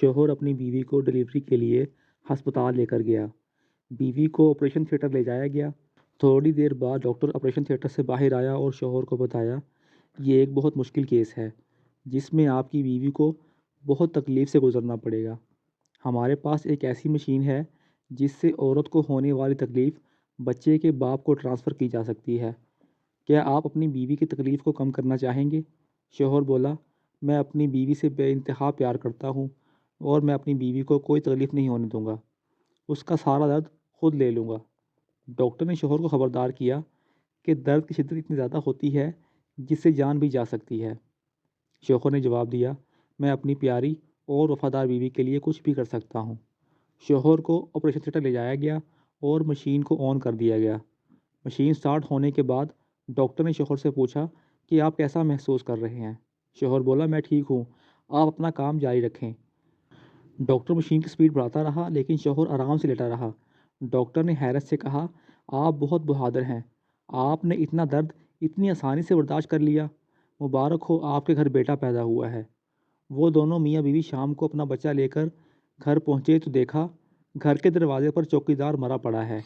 شوہر اپنی بیوی کو ڈلیوری کے لیے ہسپتال لے کر گیا۔ بیوی کو آپریشن تھیٹر لے جایا گیا۔ تھوڑی دیر بعد ڈاکٹر آپریشن تھیٹر سے باہر آیا اور شوہر کو بتایا، یہ ایک بہت مشکل کیس ہے جس میں آپ کی بیوی کو بہت تکلیف سے گزرنا پڑے گا۔ ہمارے پاس ایک ایسی مشین ہے جس سے عورت کو ہونے والی تکلیف بچے کے باپ کو ٹرانسفر کی جا سکتی ہے۔ کیا آپ اپنی بیوی کی تکلیف کو کم کرنا چاہیں گے؟ شوہر بولا، میں اپنی بیوی سے بے انتہا پیار کرتا ہوں اور میں اپنی بیوی کو کوئی تکلیف نہیں ہونے دوں گا۔ اس کا سارا درد خود لے لوں گا۔ ڈاکٹر نے شوہر کو خبردار کیا کہ درد کی شدت اتنی زیادہ ہوتی ہے جس سے جان بھی جا سکتی ہے۔ شوہر نے جواب دیا، میں اپنی پیاری اور وفادار بیوی کے لیے کچھ بھی کر سکتا ہوں۔ شوہر کو آپریشن تھیٹر لے جایا گیا اور مشین کو آن کر دیا گیا۔ مشین سٹارٹ ہونے کے بعد ڈاکٹر نے شوہر سے پوچھا کہ آپ کیسا محسوس کر رہے ہیں؟ شوہر بولا، میں ٹھیک ہوں، آپ اپنا کام جاری رکھیں۔ ڈاکٹر مشین کی سپیڈ بڑھاتا رہا لیکن شوہر آرام سے لیٹا رہا۔ ڈاکٹر نے حیرت سے کہا، آپ بہت بہادر ہیں، آپ نے اتنا درد اتنی آسانی سے برداشت کر لیا، مبارک ہو، آپ کے گھر بیٹا پیدا ہوا ہے۔ وہ دونوں میاں بیوی شام کو اپنا بچہ لے کر گھر پہنچے تو دیکھا گھر کے دروازے پر چوکیدار مرا پڑا ہے۔